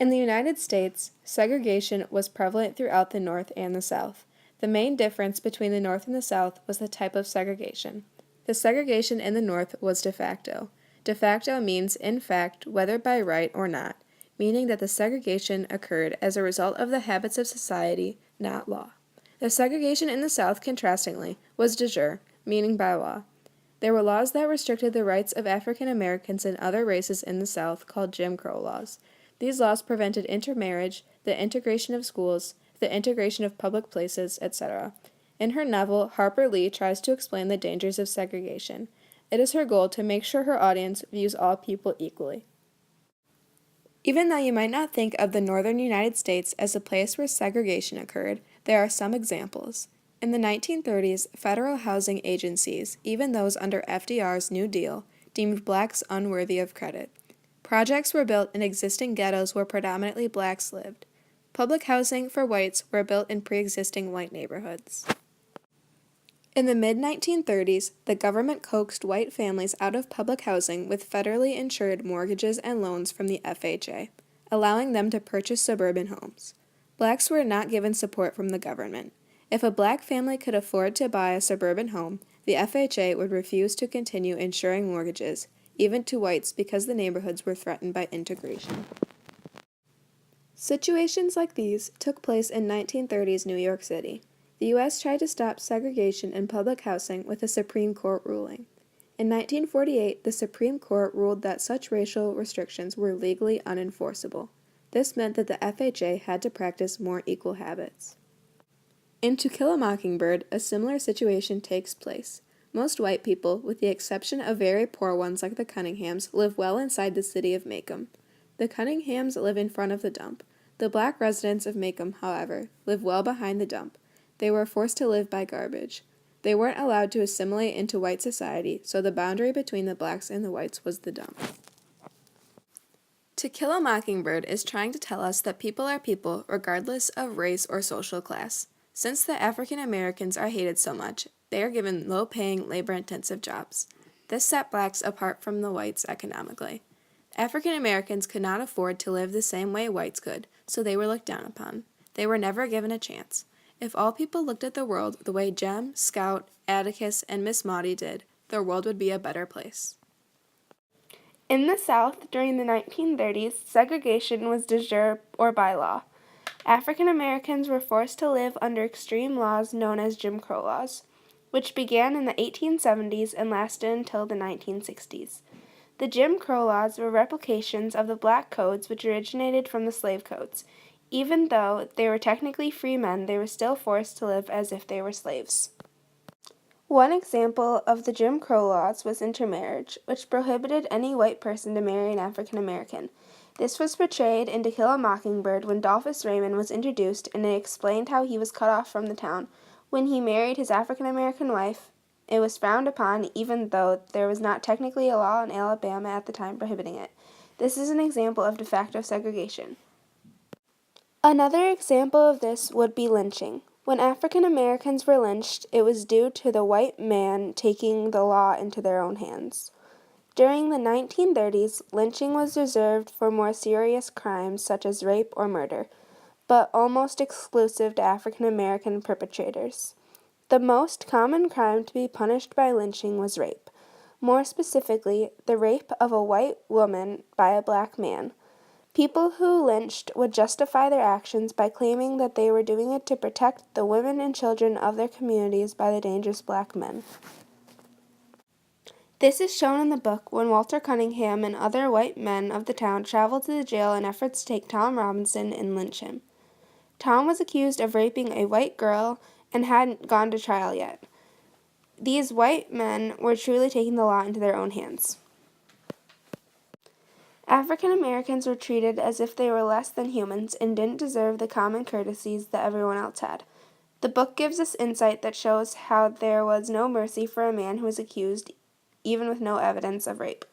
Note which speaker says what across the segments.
Speaker 1: In the United States, segregation was prevalent throughout the North and the South. The main difference between the North and the South was the type of segregation. The segregation in the North was de facto. De facto means in fact, whether by right or not, meaning that the segregation occurred as a result of the habits of society, not law. The segregation in the South, contrastingly, was de jure, meaning by law. There were laws that restricted the rights of African Americans and other races in the South called Jim Crow laws. These laws prevented intermarriage, the integration of schools, the integration of public places, etc. In her novel, Harper Lee tries to explain the dangers of segregation. It is her goal to make sure her audience views all people equally. Even though you might not think of the northern United States as a place where segregation occurred, there are some examples. In the 1930s, federal housing agencies, even those under FDR's New Deal, deemed blacks unworthy of credit. Projects were built in existing ghettos where predominantly blacks lived. Public housing for whites were built in pre-existing white neighborhoods. In the mid-1930s, the government coaxed white families out of public housing with federally insured mortgages and loans from the FHA, allowing them to purchase suburban homes. Blacks were not given support from the government. If a black family could afford to buy a suburban home, the FHA would refuse to continue insuring mortgages, even to whites, because the neighborhoods were threatened by integration. Situations like these took place in 1930s New York City. The U.S. tried to stop segregation in public housing with a Supreme Court ruling. In 1948, the Supreme Court ruled that such racial restrictions were legally unenforceable. This meant that the FHA had to practice more equal habits. In To Kill a Mockingbird, a similar situation takes place. Most white people, with the exception of very poor ones like the Cunninghams, live well inside the city of Macomb. The Cunninghams live in front of the dump. The black residents of Macomb, however, live well behind the dump. They were forced to live by garbage. They weren't allowed to assimilate into white society, so the boundary between the blacks and the whites was the dump. To Kill a Mockingbird is trying to tell us that people are people regardless of race or social class. Since the African Americans are hated so much, they are given low-paying, labor-intensive jobs. This set blacks apart from the whites economically. African Americans could not afford to live the same way whites could, so they were looked down upon. They were never given a chance. If all people looked at the world the way Jem, Scout, Atticus, and Miss Maudie did, the world would be a better place. In the South, during the 1930s, segregation was de jure or by law. African Americans were forced to live under extreme laws known as Jim Crow laws, which began in the 1870s and lasted until the 1960s. The Jim Crow laws were replications of the black codes which originated from the slave codes. Even though they were technically free men, they were still forced to live as if they were slaves. One example of the Jim Crow laws was intermarriage, which prohibited any white person to marry an African American. This was portrayed in To Kill a Mockingbird when Dolphus Raymond was introduced, and it explained how he was cut off from the town. When he married his African American wife, it was frowned upon even though there was not technically a law in Alabama at the time prohibiting it. This is an example of de facto segregation. Another example of this would be lynching. When African Americans were lynched, it was due to the white man taking the law into their own hands. During the 1930s, lynching was reserved for more serious crimes such as rape or murder, but almost exclusive to African American perpetrators. The most common crime to be punished by lynching was rape. More specifically, the rape of a white woman by a black man. People who lynched would justify their actions by claiming that they were doing it to protect the women and children of their communities by the dangerous black men. This is shown in the book when Walter Cunningham and other white men of the town traveled to the jail in efforts to take Tom Robinson and lynch him. Tom was accused of raping a white girl and hadn't gone to trial yet. These white men were truly taking the law into their own hands. African Americans were treated as if they were less than humans and didn't deserve the common courtesies that everyone else had. The book gives us insight that shows how there was no mercy for a man who was accused, even with no evidence of rape.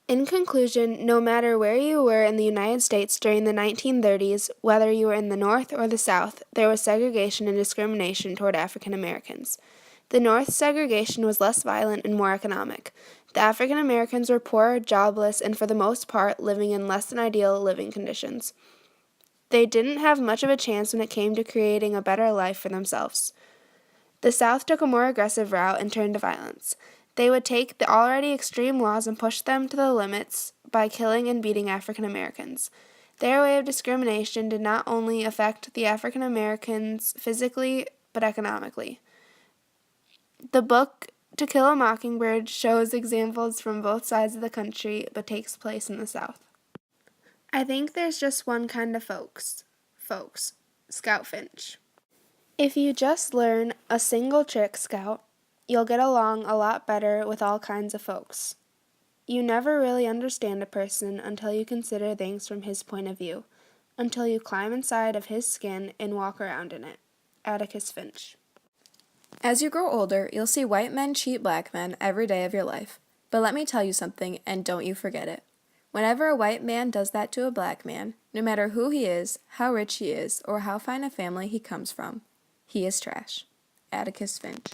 Speaker 1: In conclusion, no matter where you were in the United States during the 1930s, whether you were in the North or the South, there was segregation and discrimination toward African Americans. The North's segregation was less violent and more economic. The African Americans were poor, jobless, and for the most part living in less than ideal living conditions. They didn't have much of a chance when it came to creating a better life for themselves. The South took a more aggressive route and turned to violence. They would take the already extreme laws and push them to the limits by killing and beating African Americans. Their way of discrimination did not only affect the African Americans physically, but economically. The book To Kill a Mockingbird shows examples from both sides of the country, but takes place in the South. I think there's just one kind of folks, Scout Finch. If you just learn a single trick, Scout, you'll get along a lot better with all kinds of folks. You never really understand a person until you consider things from his point of view, until you climb inside of his skin and walk around in it. Atticus Finch. As you grow older, you'll see white men cheat black men every day of your life. But let me tell you something, and don't you forget it. Whenever a white man does that to a black man, no matter who he is, how rich he is, or how fine a family he comes from, he is trash. Atticus Finch.